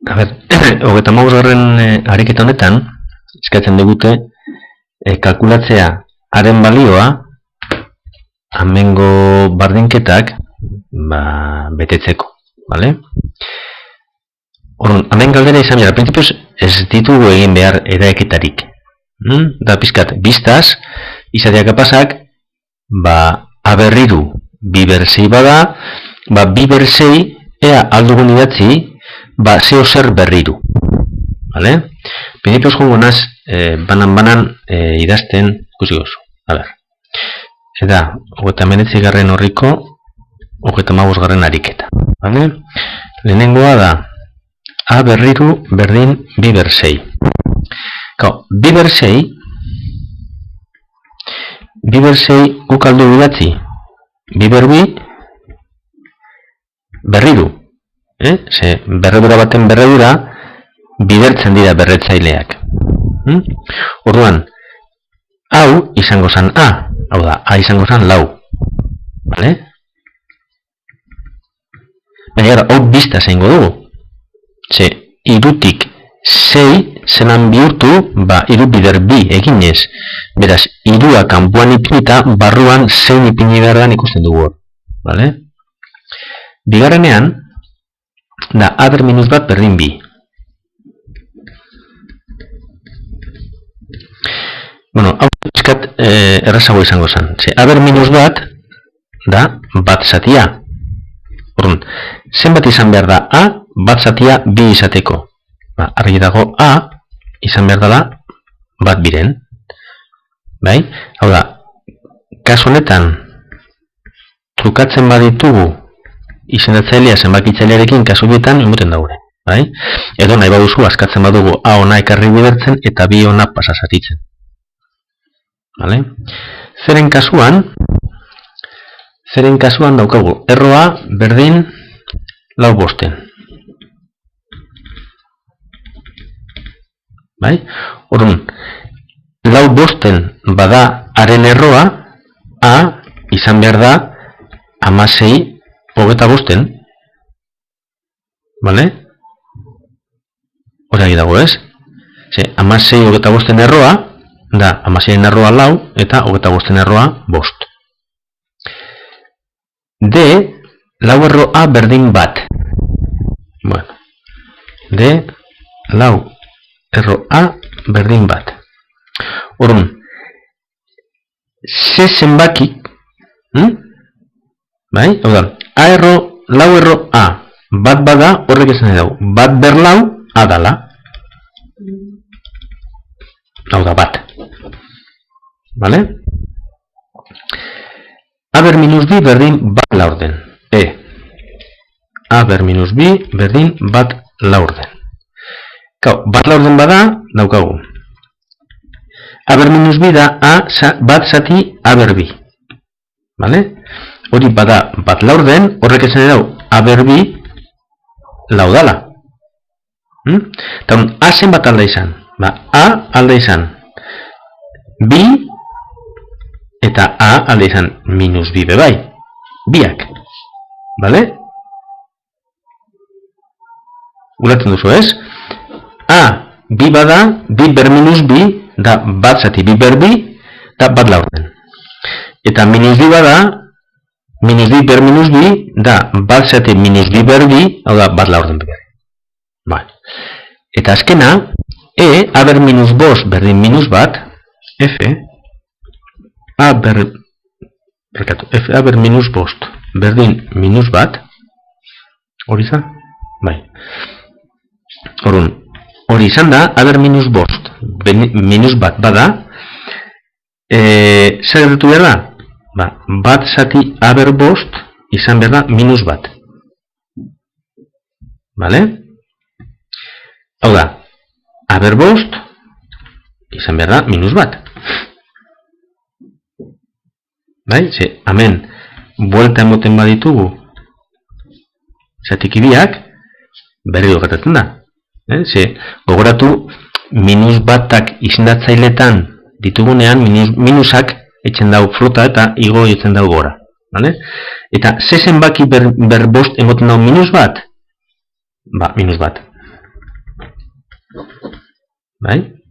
A ber, 35. Ariketa honetan, eskatzen digute, kalkulatzea haren balioa, hemengo bardinketak, betetzeko, bale? Orduan, hemen galdera izan behar, principios ez ditugu egin behar eraeketarik. Da pizkat, biztaz, izatea kapazak, aberriru, bibersei bada, bibersei, ea aldugun idatzi, zeo zer berriru. Vale? Principios jongo naz, banan idazten, ikusi gozu. A ber. Eta, 39. horriko, 35. ariketa. Vale? Lehenengoa da, a berriru berdin bibersei. Bibersei guk aldu idatzi, biberbi berriru. Ze berredura baten berredura bidertzen dira berretzaileak. Orduan, hau izango zan a, hau da, a izango zan lau. Vale? Baina, hau bizta zeingo dugu. Ze, irutik sei zenan bihurtu, iru bider bi eginez. Beraz, irua kanpoan ipinita, barruan zein ipini beharrean ikusten dugu hor. Vale? Bigarrenean, da a ber minus bat berdin bi. Bueno, hau pizkat errazago izango zen. Ze, a ber minus bat, da bat zatia. Orduan, zenbat izan behar da a, bat zatia bi izateko. Argi dago a, izan behar dela bat biren. Bai? Hau da, kasu honetan, trukatzen baditugu izendatzailea zenbakitzailearekin kasu bietan emoten daure. Bai? Edo nahi baduzu askatzen badugu a ona ekarri bidertzen eta bi ona pasazatitzen. Vale? Zeren kasuan daukagu, erroa berdin lau bosten. Bai? Orduan, lau bosten bada haren erroa, a izan behar da 16 Vale? Hori dago ez? Ze, 16 erroa, da 16 erroa lau eta 25 erroa bost. D, lau erro a berdin bat. Bueno, D, lau erro a berdin bat. Orduan, ze zenbakik, bai? Hau da, a erro, lau erro a bat bada, horrek esan edo, bat ber lau a dala. Hau da, bat. Vale? A ber minus bi berdin bat laurden. A ber minus bi berdin bat laurden. Bat laurden bada, daukagu. A ber minus bi da a bat zati a ber bi. Vale? Hori bada bat laurden, horrek esan edo a ber bi laudala. Eta a zen bat alda izan. A alda izan bi eta a alda izan minus bi bebai. Biak. Vale? Gulatzen duzu ez? A, bi bada, bi ber minus bi, da bat zati bi ber bi, da bat laurden. Eta minus bi bada, minus bi ber minus bi, da bat zati minus bi ber bi, hau da bat laurden begar. Vale. Eta azkena, a ber minus bost berdin minus bat, f, a ber minus bost berdin minus bat, hori izan? Bai. Orduan, hori izan da, a ber minus bost minus bat bada, zer gertatu behar da? Bat zati a ber bost izan behar da minus bat. Vale? Hau da, a ber bost izan behar da minus bat. Bai? Ze, hemen, buelta emoten baditugu zatik ibiak, berri gertatzen da. Ze, gogoratu, minus batak izendatzailetan ditugunean, minusak etzen dau flota eta igo etzen dau gora. Eta ze zenbaki ber bost emoten dau minus bat? Minus bat. bai?